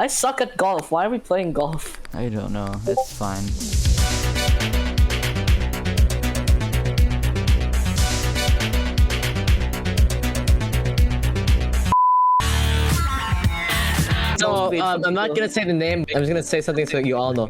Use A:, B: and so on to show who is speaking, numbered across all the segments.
A: I suck at golf. Why are we playing golf?
B: I don't know. It's fine.
C: So, I'm not gonna say the name. I'm just gonna say something so you all know.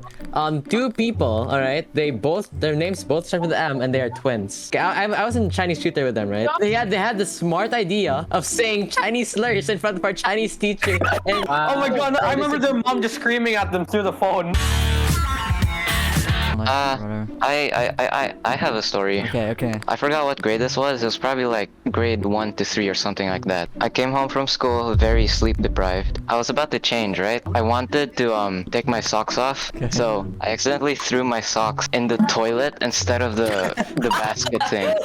C: Two people, all right. Their names both start with M, and they are twins. Okay, I was in Chinese tutor with them, right? They had the smart idea of saying Chinese slurs in front of our Chinese teacher. And,
D: Oh my god, I remember their mom just screaming at them through the phone.
E: I have a story.
B: Okay.
E: I forgot what grade this was. It was probably like grade 1 to 3 or something like that. I came home from school very sleep deprived. I was about to change, right? I wanted to take my socks off. So I accidentally threw my socks in the toilet instead of the basket thing.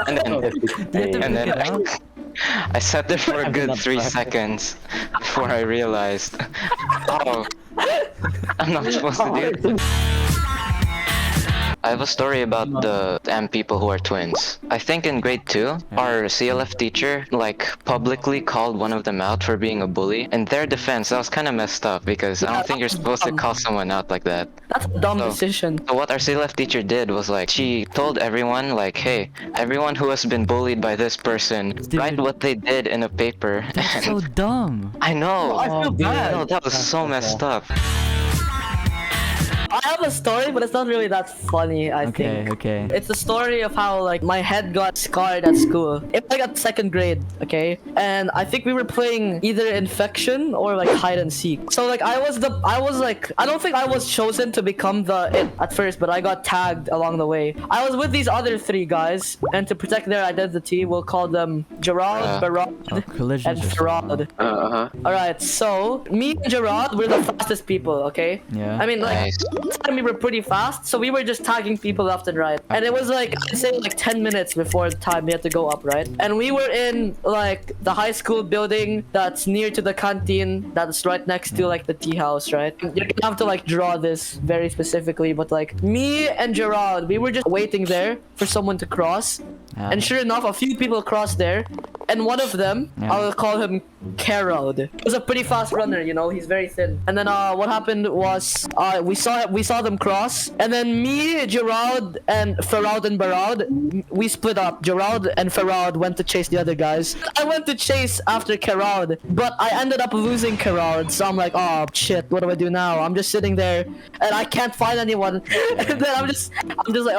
E: And then I sat there for a good 3 seconds before I realized, oh, I'm not supposed to do this. I have a story about the M people who are twins. I think in grade 2, our CLF teacher publicly called one of them out for being a bully. In their defense, that was kind of messed up because I don't think you're supposed to call someone out like that.
A: That's a dumb decision.
E: So what our CLF teacher did was she told everyone hey, everyone who has been bullied by this person, write what they did in a paper.
B: That's so dumb.
E: I know.
D: I feel bad.
E: No, that was so messed up.
A: I have a story, but it's not really that funny, I think.
B: Okay.
A: It's the story of how my head got scarred at school. It's at 2nd grade, okay? And I think we were playing either infection or hide and seek. So I don't think I was chosen to become it at first, but I got tagged along the way. I was with these other 3 guys, and to protect their identity, we'll call them Gerard, Barad, and Farad. Alright, so me and Gerard were the fastest people, okay?
B: Yeah.
A: I mean,
E: Nice.
A: time we were pretty fast, so we were just tagging people left and right, and it was I'd say 10 minutes before the time we had to go up, right? And we were in the high school building that's near to the canteen that's right next to the tea house, right? You're gonna have to draw this very specifically, but me and Gerard, we were just waiting there for someone to cross, and sure enough, a few people crossed there, and one of them, I'll call him Carod. He was a pretty fast runner, he's very thin. And then what happened was we saw them cross, and then me, Gerard, and Farad and Barad, we split up. Gerard and Farad went to chase the other guys. I went to chase after Carod, but I ended up losing Carod, so I'm oh shit, what do I do now? I'm just sitting there and I can't find anyone. And then I'm just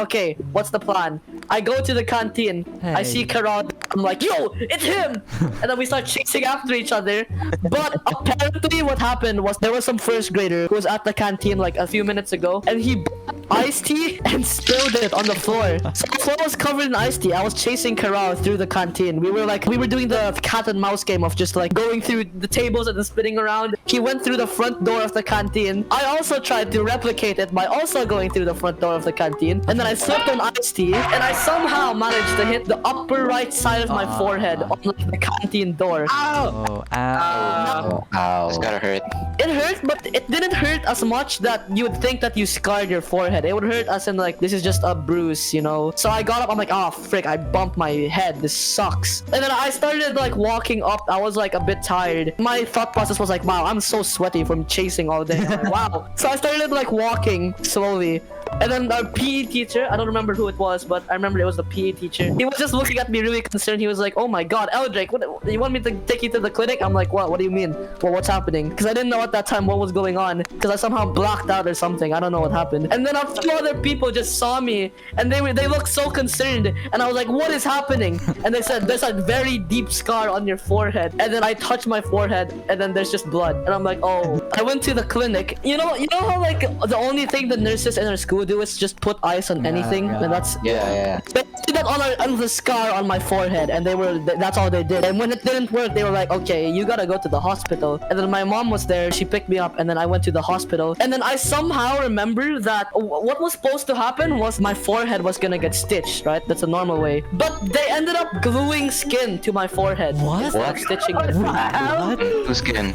A: okay, what's the plan? I go to the canteen. I see Carod. I'm yo, it's him! And then we start chasing after each other. But apparently what happened was there was some 1st grader who was at the canteen a few minutes ago, and he iced tea and spilled it on the floor. So the floor was covered in iced tea. I was chasing Carol through the canteen. We were doing the cat and mouse game of just going through the tables and then spinning around. He went through the front door of the canteen. I also tried to replicate it by also going through the front door of the canteen, and then I slipped on iced tea, and I somehow managed to hit the upper right side of my forehead on the canteen door.
B: Oh, ow.
E: Ow. This gotta hurt.
A: It hurt, but it didn't hurt as much that you would think that you scarred your forehead. It would hurt as in this is just a bruise, So I got up, I'm oh frick, I bumped my head, this sucks. And then I started walking up. I was a bit tired. My thought process was wow, I'm so sweaty from chasing all day. Wow. So I started walking slowly. And then our PE teacher, I don't remember who it was, but I remember it was the PE teacher. He was just looking at me really concerned. He was oh my god, Eldrake, what, you want me to take you to the clinic? I'm what do you mean? Well, what's happening? Because I didn't know at that time what was going on, because I somehow blacked out or something. I don't know what happened. And then a few other people just saw me, and they looked so concerned, and I was what is happening? And they said, there's a very deep scar on your forehead. And then I touched my forehead, and then there's just blood. And I'm oh. I went to the clinic. You know how the only thing the nurses in our school do is just put ice on anything, and that's
E: Yeah.
A: They did that on the scar on my forehead, and that's all they did. And when it didn't work, they were okay, you gotta go to the hospital. And then my mom was there. She picked me up, and then I went to the hospital. And then I somehow remember that what was supposed to happen was my forehead was gonna get stitched, right? That's a normal way. But they ended up gluing skin to my forehead.
B: What?
A: Stitching it.
B: What?
E: Who's skin?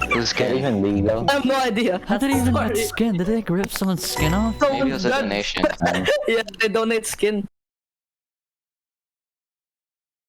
D: Even legal.
A: I have no idea.
B: How did he even get
A: Sorry.
B: skin? Did they rip someone's skin off?
E: Maybe it was a donation.
A: Yeah, they donate skin.